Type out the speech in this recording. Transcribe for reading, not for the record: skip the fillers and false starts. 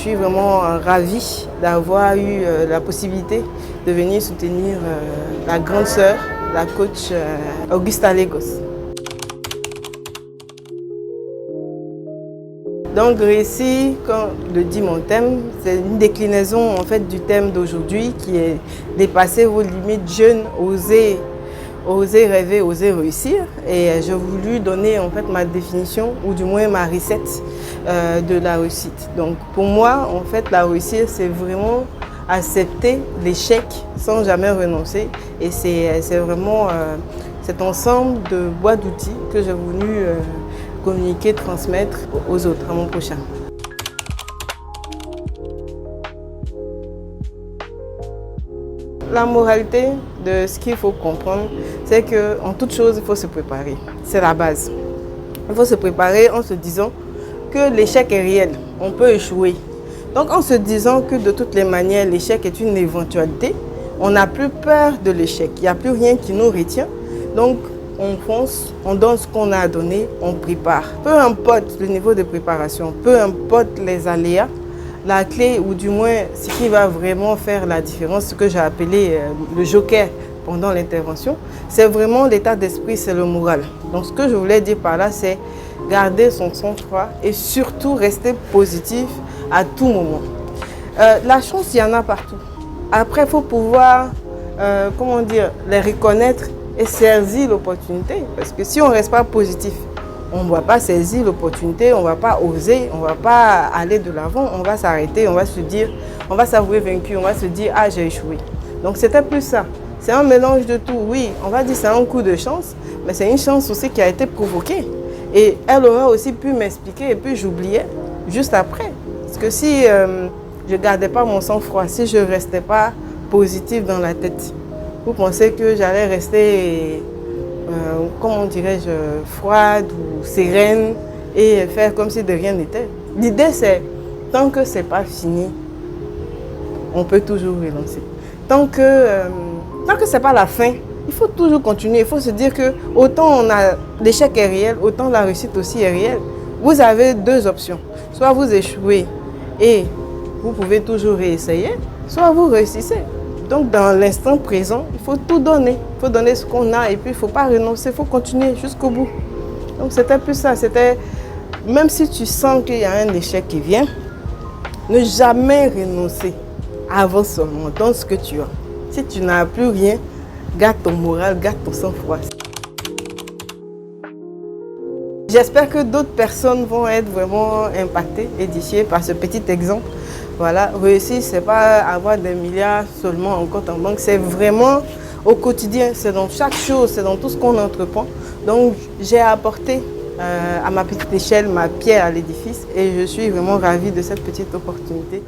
suis vraiment ravie d'avoir eu la possibilité de venir soutenir la grande sœur, la coach Augusta Lagos. Donc réussir, comme le dit mon thème, c'est une déclinaison en fait du thème d'aujourd'hui qui est dépasser vos limites jeunes, oser rêver, oser réussir. Et j'ai voulu donner en fait ma définition ou du moins ma recette de la réussite. Donc pour moi, en fait, la réussite, c'est vraiment accepter l'échec sans jamais renoncer. Et c'est vraiment cet ensemble de boîtes d'outils que j'ai voulu communiquer, transmettre aux autres, à mon prochain. La moralité de ce qu'il faut comprendre, c'est qu'en toute chose, il faut se préparer. C'est la base. Il faut se préparer en se disant que l'échec est réel, on peut échouer. Donc en se disant que de toutes les manières, l'échec est une éventualité, on n'a plus peur de l'échec, il n'y a plus rien qui nous retient. Donc on fonce, on donne ce qu'on a à donner, on prépare. Peu importe le niveau de préparation, peu importe les aléas, la clé, ou du moins ce qui va vraiment faire la différence, ce que j'ai appelé le joker pendant l'intervention, c'est vraiment l'état d'esprit, c'est le moral. Donc ce que je voulais dire par là, c'est garder son sang-froid et surtout rester positif à tout moment. La chance, il y en a partout. Après, il faut pouvoir, comment dire, les reconnaître et saisir l'opportunité. Parce que si on ne reste pas positif, on ne va pas saisir l'opportunité, on ne va pas oser, on ne va pas aller de l'avant, on va s'arrêter, on va se dire, on va s'avouer vaincu, on va se dire « Ah, j'ai échoué ». Donc c'était plus ça. C'est un mélange de tout. Oui, on va dire que c'est un coup de chance, mais c'est une chance aussi qui a été provoquée. Et elle aurait aussi pu m'expliquer et puis j'oubliais juste après. Parce que si je ne gardais pas mon sang-froid, si je ne restais pas positive dans la tête, vous pensez que j'allais rester, comment dirais-je, froide ou sereine et faire comme si de rien n'était. L'idée c'est, tant que ce n'est pas fini, on peut toujours relancer. Tant que ce n'est pas la fin, il faut toujours continuer. Il faut se dire que autant l'échec est réel, autant la réussite aussi est réelle. Vous avez deux options. Soit vous échouez et vous pouvez toujours réessayer, soit vous réussissez. Donc dans l'instant présent, il faut tout donner. Il faut donner ce qu'on a et puis il ne faut pas renoncer, il faut continuer jusqu'au bout. Donc c'était plus ça, c'était même si tu sens qu'il y a un échec qui vient, ne jamais renoncer. Avance seulement, donne ce que tu as. Si tu n'as plus rien, garde ton moral, garde ton sang-froid. J'espère que d'autres personnes vont être vraiment impactées, édifiées par ce petit exemple. Voilà, réussir, ce n'est pas avoir des milliards seulement en compte en banque, c'est vraiment au quotidien, c'est dans chaque chose, c'est dans tout ce qu'on entreprend. Donc j'ai apporté à ma petite échelle ma pierre à l'édifice et je suis vraiment ravie de cette petite opportunité.